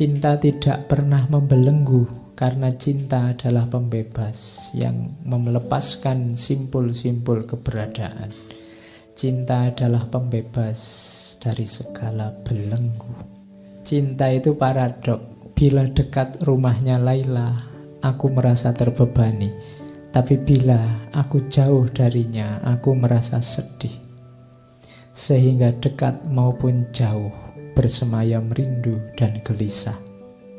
Cinta tidak pernah membelenggu, karena cinta adalah pembebas yang melepaskan simpul-simpul keberadaan. Cinta adalah pembebas dari segala belenggu. Cinta itu paradok. Bila dekat rumahnya Laila, aku merasa terbebani. Tapi bila aku jauh darinya, aku merasa sedih. Sehingga dekat maupun jauh, bersemayam rindu dan gelisah.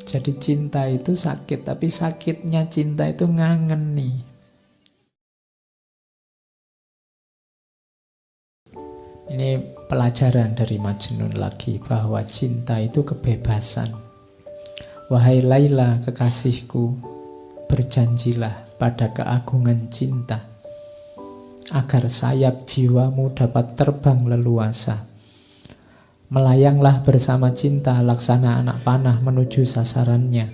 Jadi cinta itu sakit, tapi sakitnya cinta itu ngangeni. Ini pelajaran dari Majnun lagi, bahwa cinta itu kebebasan. Wahai Laila kekasihku, berjanjilah pada keagungan cinta, agar sayap jiwamu dapat terbang leluasa. Melayanglah bersama cinta, laksana anak panah menuju sasarannya.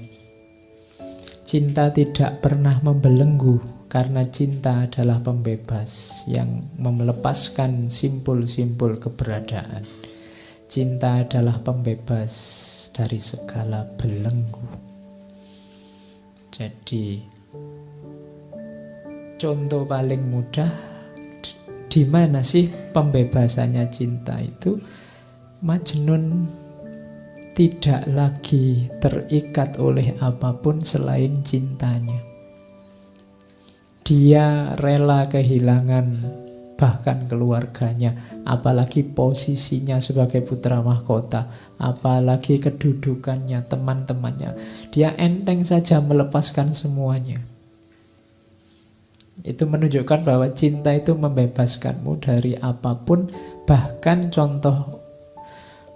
Cinta tidak pernah membelenggu, karena cinta adalah pembebas yang melepaskan simpul-simpul keberadaan. Cinta adalah pembebas dari segala belenggu. Jadi, contoh paling mudah, di mana sih pembebasannya cinta itu? Majnun tidak lagi terikat oleh apapun selain cintanya. Dia rela kehilangan bahkan keluarganya, apalagi posisinya sebagai putra mahkota, apalagi kedudukannya, teman-temannya. Dia enteng saja melepaskan semuanya. Itu menunjukkan bahwa cinta itu membebaskanmu dari apapun, bahkan contoh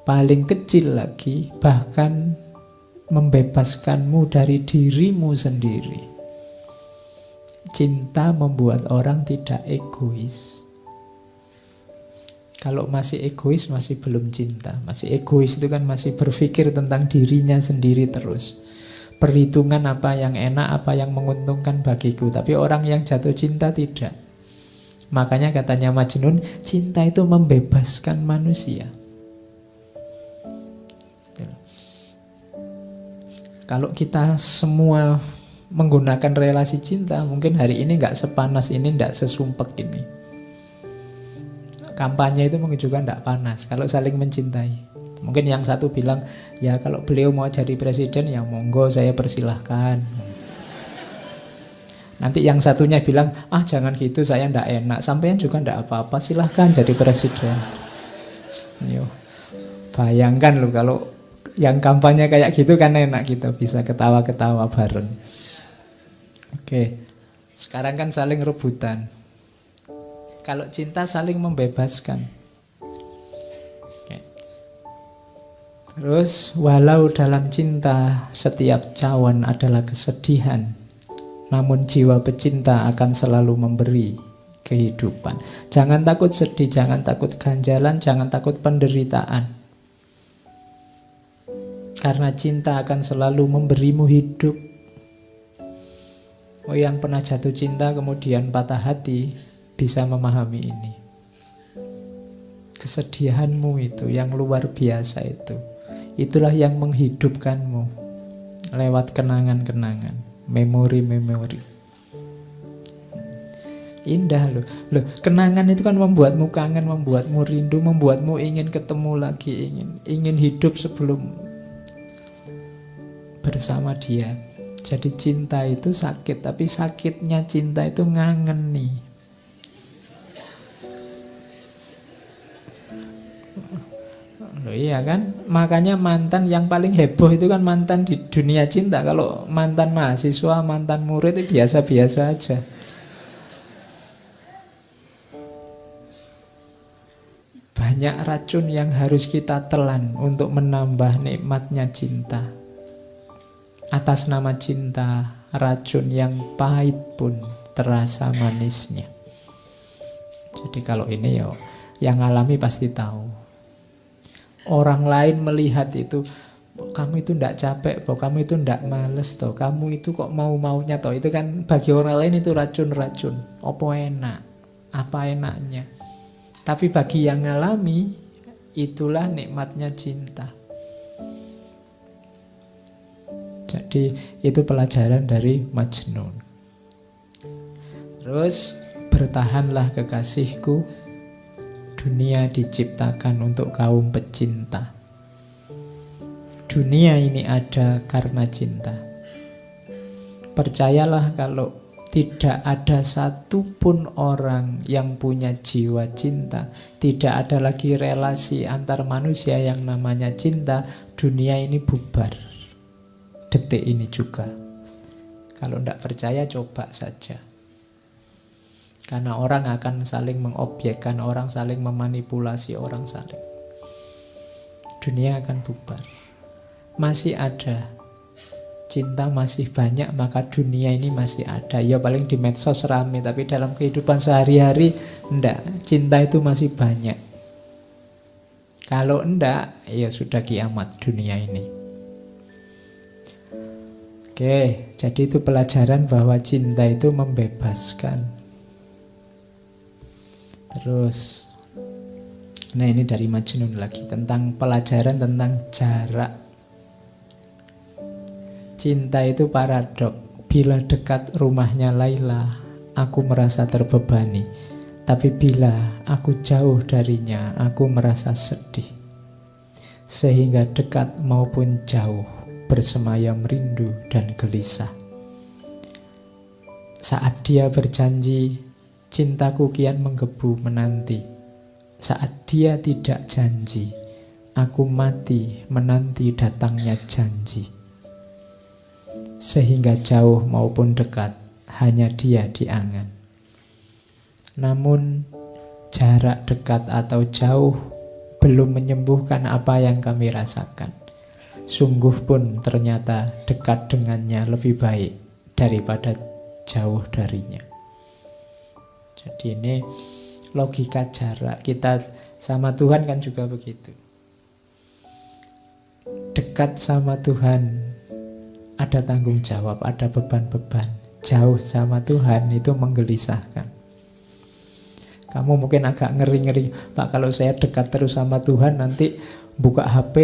paling kecil lagi, bahkan membebaskanmu dari dirimu sendiri. Cinta membuat orang tidak egois. Kalau masih egois, masih belum cinta. Masih egois itu kan masih berpikir tentang dirinya sendiri terus. Perhitungan apa yang enak, apa yang menguntungkan bagiku. Tapi orang yang jatuh cinta tidak. Makanya katanya Majnun, cinta itu membebaskan manusia. Kalau kita semua menggunakan relasi cinta, mungkin hari ini nggak sepanas ini, nggak sesumpek ini. Kampanye itu juga nggak panas kalau saling mencintai. Mungkin yang satu bilang, ya kalau beliau mau jadi presiden, ya monggo saya persilahkan. Nanti yang satunya bilang, jangan gitu, saya ndak enak. Sampean juga ndak apa-apa, silahkan jadi presiden. Yo, bayangkan loh kalau yang kampanye kayak gitu kan enak, kita bisa ketawa-ketawa bareng. Oke, sekarang kan saling rebutan. Kalau cinta saling membebaskan. Oke. Terus, walau dalam cinta setiap cawan adalah kesedihan, namun jiwa pecinta akan selalu memberi kehidupan. Jangan takut sedih, jangan takut ganjalan, jangan takut penderitaan. Karena cinta akan selalu memberimu hidup. Oh, yang pernah jatuh cinta kemudian patah hati bisa memahami ini. Kesedihanmu itu yang luar biasa itu. Itulah yang menghidupkanmu lewat kenangan-kenangan, memori-memori. Indah loh. Kenangan itu kan membuatmu kangen, membuatmu rindu, membuatmu ingin ketemu lagi, ingin hidup sebelum bersama dia. Jadi cinta itu sakit, tapi sakitnya cinta itu ngangeni. Loh, iya kan? Makanya mantan yang paling heboh itu kan mantan di dunia cinta. Kalau mantan mahasiswa, mantan murid itu biasa-biasa aja. Banyak racun yang harus kita telan untuk menambah nikmatnya cinta. Atas nama cinta, racun yang pahit pun terasa manisnya. Jadi kalau ini ya, yang alami pasti tahu. Orang lain melihat itu, kamu itu ndak capek, kamu itu ndak males, toh kamu itu kok mau-maunya, toh itu kan bagi orang lain itu racun-racun. Apa enak, apa enaknya. Tapi bagi yang ngalami, itulah nikmatnya cinta. Jadi itu pelajaran dari Majnun. Terus, bertahanlah kekasihku, dunia diciptakan untuk kaum pecinta. Dunia ini ada karena cinta. Percayalah kalau tidak ada satupun orang yang punya jiwa cinta, tidak ada lagi relasi antar manusia yang namanya cinta, dunia ini bubar. Detik ini juga. Kalau tidak percaya, coba saja. Karena orang akan saling mengobjekkan, orang saling memanipulasi, orang saling. Dunia akan bubar. Masih ada cinta, masih banyak, maka dunia ini masih ada. Ya paling di medsos rame, tapi dalam kehidupan sehari-hari enggak, cinta itu masih banyak. Kalau enggak, ya sudah kiamat dunia ini. Oke, jadi itu pelajaran bahwa cinta itu membebaskan. Terus, nah ini dari Majnun lagi, tentang pelajaran tentang jarak. Cinta itu paradok. Bila dekat rumahnya Laila, aku merasa terbebani. Tapi bila aku jauh darinya, aku merasa sedih. Sehingga dekat maupun jauh, bersemayam rindu dan gelisah. Saat dia berjanji, cintaku kian menggebu menanti. Saat dia tidak janji, aku mati menanti datangnya janji. Sehingga jauh maupun dekat, hanya dia di angan. Namun jarak dekat atau jauh belum menyembuhkan apa yang kami rasakan. Sungguh pun ternyata dekat dengannya lebih baik daripada jauh darinya. Jadi ini logika jarak. Kita sama Tuhan kan juga begitu. Dekat sama Tuhan ada tanggung jawab, ada beban-beban. Jauh sama Tuhan itu menggelisahkan. Kamu mungkin agak ngeri-ngeri, Pak, kalau saya dekat terus sama Tuhan, nanti buka HP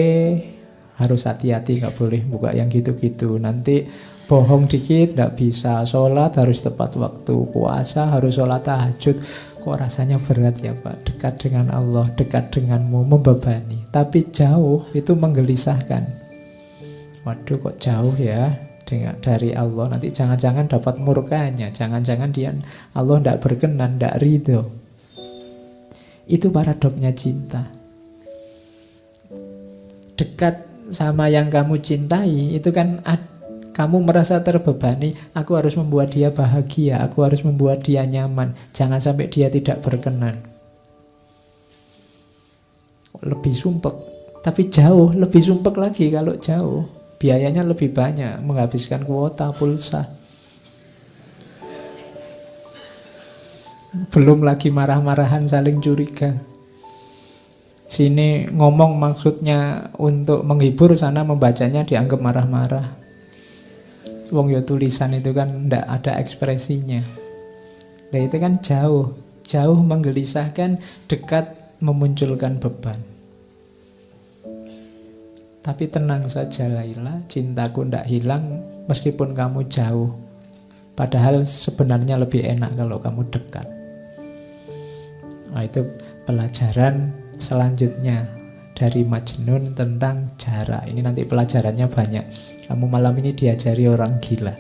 harus hati-hati, gak boleh buka yang gitu-gitu. Nanti bohong dikit gak bisa, sholat harus tepat waktu, puasa harus sholat tahajud. Kok rasanya berat ya Pak? Dekat dengan Allah, dekat denganmu, membebani. Tapi jauh itu menggelisahkan. Waduh, kok jauh ya dari Allah. Nanti jangan-jangan dapat murkanya, jangan-jangan Allah tidak berkenan, tidak ridho. Itu paradoknya cinta. Dekat sama yang kamu cintai, itu kan kamu merasa terbebani. Aku harus membuat dia bahagia, aku harus membuat dia nyaman. Jangan sampai dia tidak berkenan. Lebih sumpek. Tapi jauh, lebih sumpek lagi kalau jauh. Biayanya lebih banyak, menghabiskan kuota, pulsa. Belum lagi marah-marahan, saling curiga. Sini ngomong maksudnya untuk menghibur, sana membacanya dianggap marah-marah. Wong yo tulisan itu kan ndak ada ekspresinya. Nah itu kan jauh. Jauh menggelisahkan, dekat memunculkan beban. Tapi tenang saja Laila, cintaku ndak hilang meskipun kamu jauh. Padahal sebenarnya lebih enak kalau kamu dekat. Nah, itu pelajaran selanjutnya dari Majnun tentang jarak. Ini nanti pelajarannya banyak. Kamu malam ini diajari orang gila.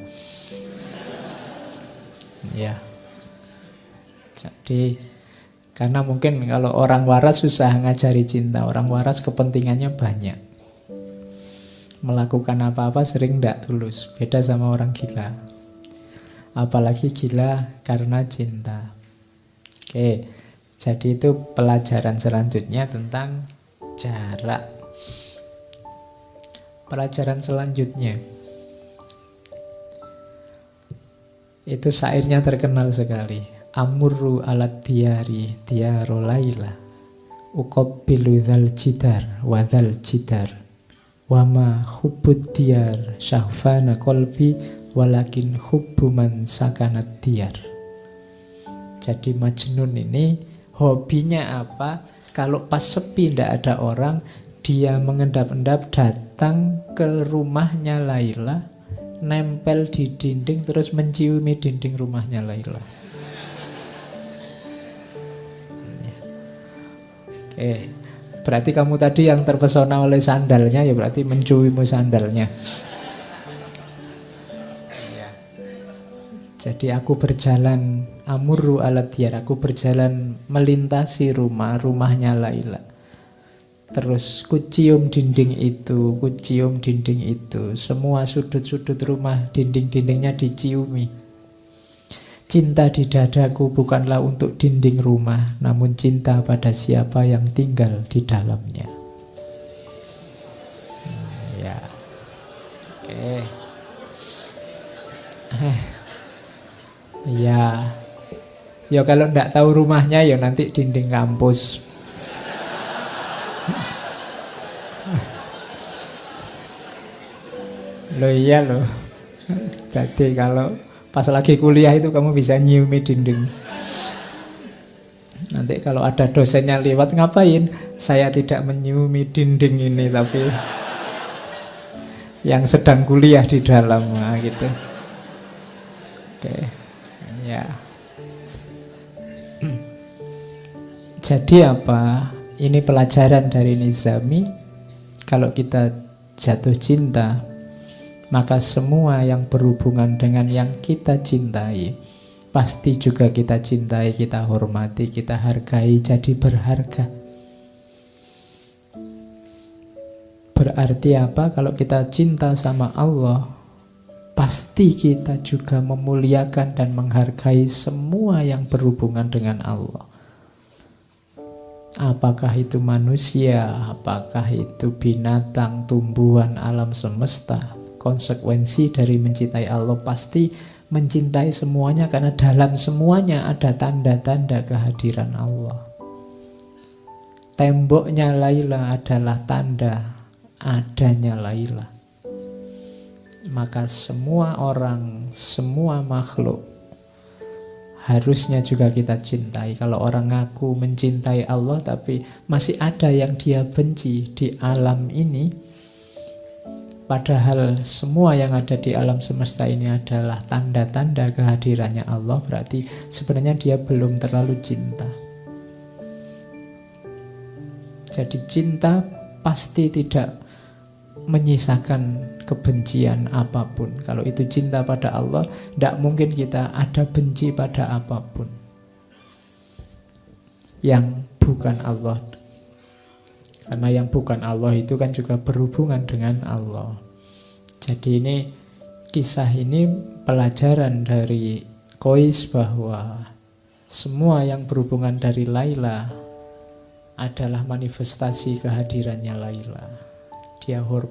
Ya. Jadi karena mungkin kalau orang waras susah ngajari cinta. Orang waras kepentingannya banyak. Melakukan apa-apa sering tidak tulus. Beda sama orang gila. Apalagi gila karena cinta. Oke, jadi itu pelajaran selanjutnya tentang jarak. Pelajaran selanjutnya itu syairnya terkenal sekali. Amurru alat diyari diyaro Laila uqabbilu dzal jidar wa dzal jidar wama hubbud diyar syahfana qalbi walakin hubbu man sakanat diyar. Jadi Majnun ini hobinya apa? Kalau pas sepi tidak ada orang, dia mengendap-endap datang ke rumahnya Laila nempel di dinding terus menciumi dinding rumahnya Laila. Oke, berarti kamu tadi yang terpesona oleh sandalnya, ya berarti menciumi sandalnya. Jadi aku berjalan amurru ala diyar, aku berjalan melintasi rumahnya Laila. Terus kucium dinding itu, kucium dinding itu. Semua sudut-sudut rumah, dinding-dindingnya diciumi. Cinta di dadaku bukanlah untuk dinding rumah, namun cinta pada siapa yang tinggal di dalamnya. Ya, oke. Ya kalau nggak tahu rumahnya ya nanti dinding kampus. Loh iya loh. Jadi kalau pas lagi kuliah itu kamu bisa nyiumi dinding. Nanti kalau ada dosennya lewat, ngapain? Saya tidak menyiumi dinding ini, tapi yang sedang kuliah di dalam, nah, gitu. Oke, ya. Jadi apa? Ini pelajaran dari Nizami. Kalau kita jatuh cinta, maka semua yang berhubungan dengan yang kita cintai pasti juga kita cintai, kita hormati, kita hargai, jadi berharga. Berarti apa? Kalau kita cinta sama Allah, pasti kita juga memuliakan dan menghargai semua yang berhubungan dengan Allah. Apakah itu manusia, apakah itu binatang, tumbuhan, alam semesta. Konsekuensi dari mencintai Allah pasti mencintai semuanya, karena dalam semuanya ada tanda-tanda kehadiran Allah. Temboknya Laila adalah tanda adanya Laila. Maka semua orang, semua makhluk harusnya juga kita cintai. Kalau orang ngaku mencintai Allah tapi masih ada yang dia benci di alam ini, padahal semua yang ada di alam semesta ini adalah tanda-tanda kehadirannya Allah, berarti sebenarnya dia belum terlalu cinta. Jadi cinta pasti tidak menyisakan kebencian apapun. Kalau itu cinta pada Allah, tidak mungkin kita ada benci pada apapun yang bukan Allah. Karena yang bukan Allah itu kan juga berhubungan dengan Allah. Jadi ini, kisah ini pelajaran dari Qais bahwa semua yang berhubungan dari Laila adalah manifestasi kehadirannya Laila. Dia hormat